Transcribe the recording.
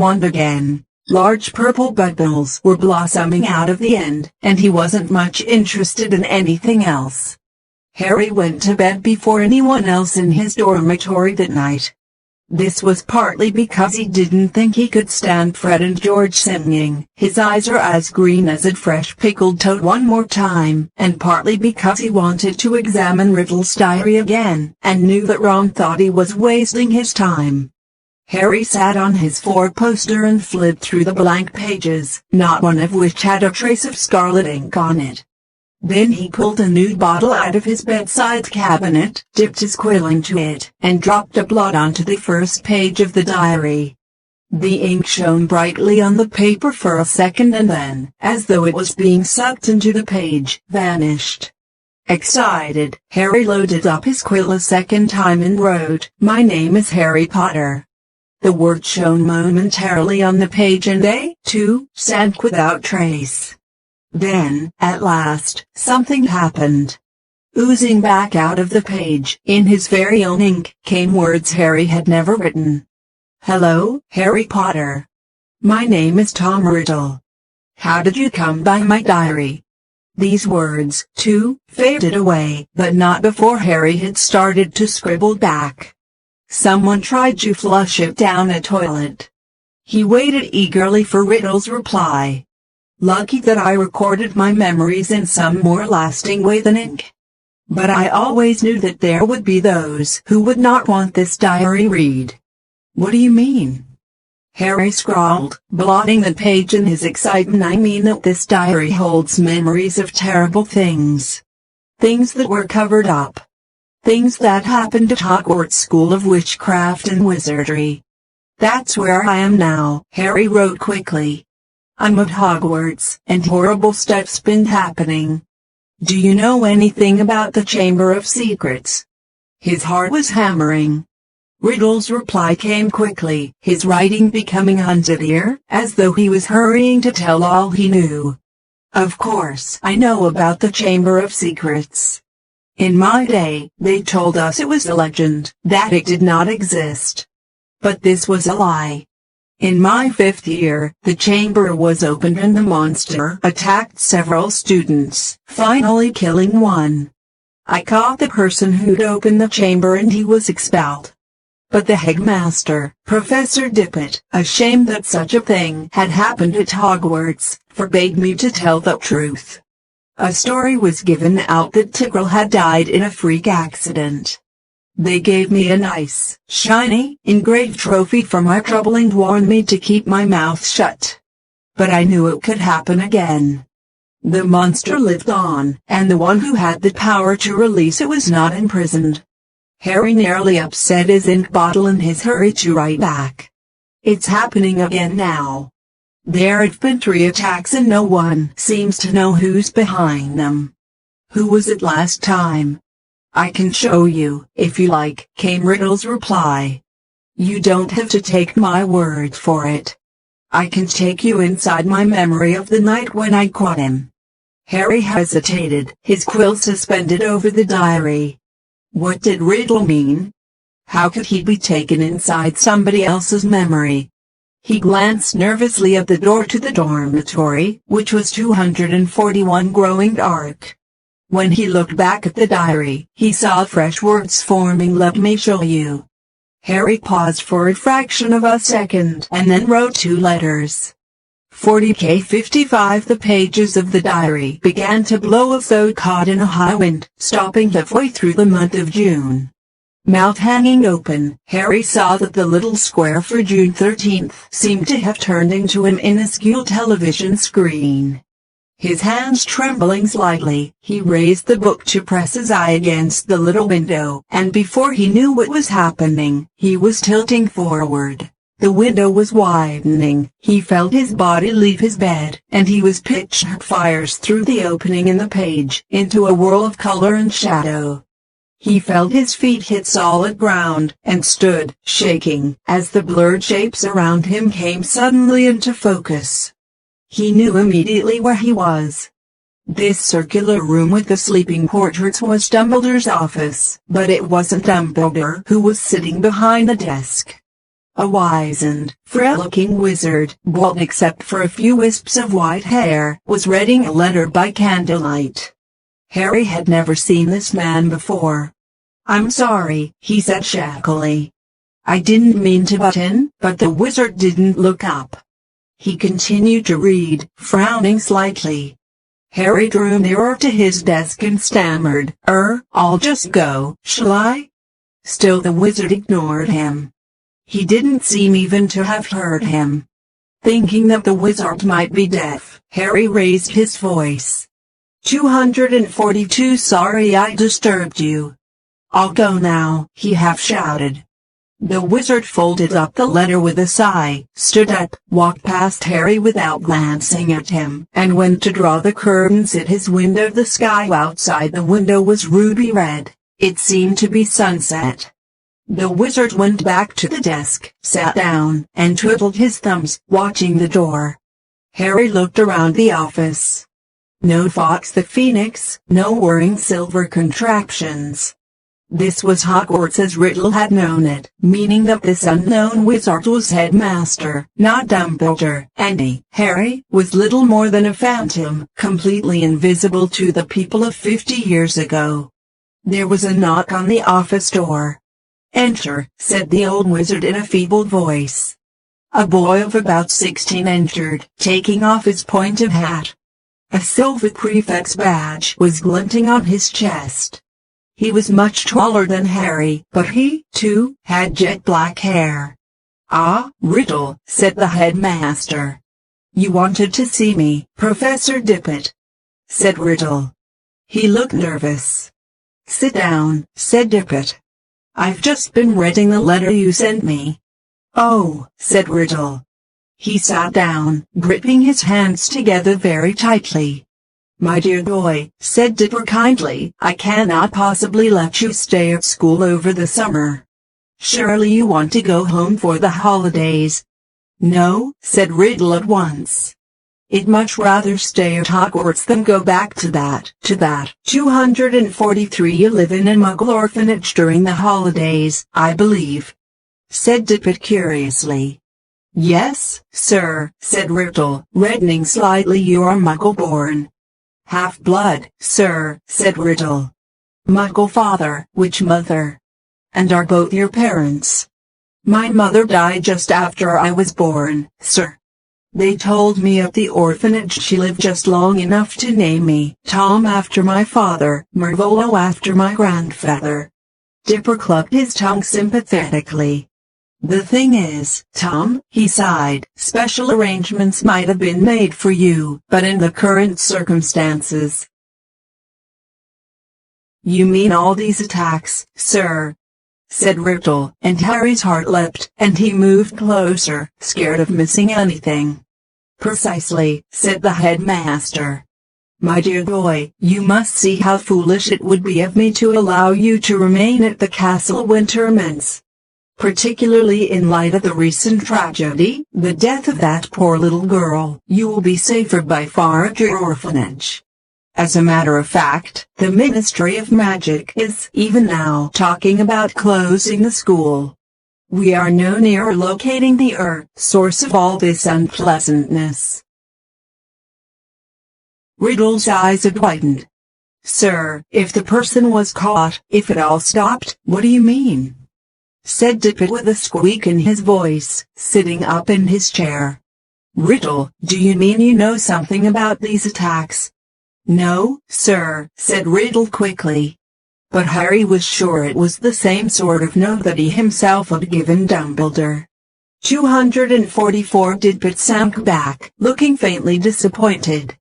wand again. Large purple bubbles were blossoming out of the end, and he wasn't much interested in anything else. Harry went to bed before anyone else in his dormitory that night. This was partly because he didn't think he could stand Fred and George singing "His eyes are as green as a fresh pickled toad" one more time, and partly because he wanted to examine Riddle's diary again, and knew that Ron thought he was wasting his time. Harry sat on his four-poster and flipped through the blank pages, not one of which had a trace of scarlet ink on it. Then he pulled a nude bottle out of his bedside cabinet, dipped his quill into it, and dropped a blot onto the first page of the diary. The ink shone brightly on the paper for a second and then, as though it was being sucked into the page, vanished. Excited, Harry loaded up his quill a second time and wrote, "My name is Harry Potter." The word shone momentarily on the page and they, too, sank without trace. Then, at last, something happened. Oozing back out of the page, in his very own ink, came words Harry had never written. "Hello, Harry Potter. My name is Tom Riddle. How did you come by my diary?" These words, too, faded away, but not before Harry had started to scribble back. Someone tried to flush it down a toilet. He waited eagerly for Riddle's reply. "Lucky that I recorded my memories in some more lasting way than ink. But I always knew that there would be those who would not want this diary read." "What do you mean?" Harry scrawled, blotting the page in his excitement. "I mean that this diary holds memories of terrible things. Things that were covered up. Things that happened at Hogwarts School of Witchcraft and Wizardry. That's where I am now," Harry wrote quickly. "I'm at Hogwarts, and horrible stuff's been happening. Do you know anything about the Chamber of Secrets?" His heart was hammering. Riddle's reply came quickly, his writing becoming unsteadier, as though he was hurrying to tell all he knew. "Of course I know about the Chamber of Secrets. In my day, they told us it was a legend, that it did not exist. But this was a lie. In my 5th year, the chamber was opened and the monster attacked several students, finally killing one. I caught the person who'd opened the chamber and he was expelled. But the headmaster, Professor Dippet, ashamed that such a thing had happened at Hogwarts, forbade me to tell the truth. A story was given out that Tigreal had died in a freak accident. They gave me a nice, shiny, engraved trophy for my trouble and warned me to keep my mouth shut. But I knew it could happen again. The monster lived on, and the one who had the power to release it was not imprisoned." Harry nearly upset his ink bottle in his hurry to write back. "It's happening again now. There have been 3 attacks and no one seems to know who's behind them." "Who was it last time?" "I can show you, if you like," came Riddle's reply. "You don't have to take my word for it. I can take you inside my memory of the night when I caught him." Harry hesitated, his quill suspended over the diary. What did Riddle mean? How could he be taken inside somebody else's memory? He glanced nervously at the door to the dormitory, which was 241 growing dark. When he looked back at the diary, he saw fresh words forming. "Let me show you." Harry paused for a fraction of a second and then wrote 2 letters. 40K55. The pages of the diary began to blow as though caught in a high wind, stopping halfway through the month of June. Mouth hanging open, Harry saw that the little square for June 13th seemed to have turned into an minuscule television screen. His hands trembling slightly, he raised the book to press his eye against the little window, and before he knew what was happening, he was tilting forward. The window was widening, he felt his body leave his bed, and he was pitching fires through the opening in the page, into a whirl of color and shadow. He felt his feet hit solid ground, and stood, shaking, as the blurred shapes around him came suddenly into focus. He knew immediately where he was. This circular room with the sleeping portraits was Dumbledore's office, but it wasn't Dumbledore who was sitting behind the desk. A wizened, frail-looking wizard, bald except for a few wisps of white hair, was reading a letter by candlelight. Harry had never seen this man before. "I'm sorry," he said shakily. "I didn't mean to butt in," but the wizard didn't look up. He continued to read, frowning slightly. Harry drew nearer to his desk and stammered, "I'll just go, shall I?" Still the wizard ignored him. He didn't seem even to have heard him. Thinking that the wizard might be deaf, Harry raised his voice. 242 Sorry I disturbed you. I'll go now, he half-shouted. The wizard folded up the letter with a sigh, stood up, walked past Harry without glancing at him, and went to draw the curtains at his window. The sky outside the window was ruby red. It seemed to be sunset. The wizard went back to the desk, sat down, and twiddled his thumbs, watching the door. Harry looked around the office. No Fox the Phoenix, no whirring silver contraptions. This was Hogwarts as Riddle had known it, meaning that this unknown wizard was headmaster, not Dumbledore, and he, Harry, was little more than a phantom, completely invisible to the people of 50 years ago. There was a knock on the office door. "Enter," said the old wizard in a feeble voice. A boy of about 16 entered, taking off his pointed hat. A silver prefect's badge was glinting on his chest. He was much taller than Harry, but he, too, had jet black hair. "Ah, Riddle," said the headmaster. "You wanted to see me, Professor Dippet," said Riddle. He looked nervous. "Sit down," said Dippet. "I've just been reading the letter you sent me." "Oh," said Riddle. He sat down, gripping his hands together very tightly. "My dear boy," said Dipper kindly, "I cannot possibly let you stay at school over the summer. Surely you want to go home for the holidays." "No," said Riddle at once. "I'd much rather stay at Hogwarts than go back to that. 243 You live in a Muggle orphanage during the holidays, I believe?" said Dippet curiously. "Yes, sir," said Riddle, reddening slightly. "You are Muggle-born." "Half-blood, sir," said Riddle. "Muggle father, witch mother." "And are both your parents?" "My mother died just after I was born, sir. They told me at the orphanage she lived just long enough to name me Tom after my father, Mervolo after my grandfather." Dipper clucked his tongue sympathetically. "The thing is, Tom," he sighed, "special arrangements might have been made for you, but in the current circumstances." "You mean all these attacks, sir?" said Riddle, and Harry's heart leapt, and he moved closer, scared of missing anything. "Precisely," said the headmaster. "My dear boy, you must see how foolish it would be of me to allow you to remain at the castle winter months. Particularly in light of the recent tragedy, the death of that poor little girl. You will be safer by far at your orphanage. As a matter of fact, the Ministry of Magic is even now talking about closing the school. We are no nearer locating the source of all this unpleasantness." Riddle's eyes had widened. "Sir, if the person was caught, if it all stopped, what do you mean?" said Dippet with a squeak in his voice, sitting up in his chair. "Riddle, do you mean you know something about these attacks?" "No, sir," said Riddle quickly. But Harry was sure it was the same sort of note that he himself had given Dumbledore. 244 Dippet sank back, looking faintly disappointed.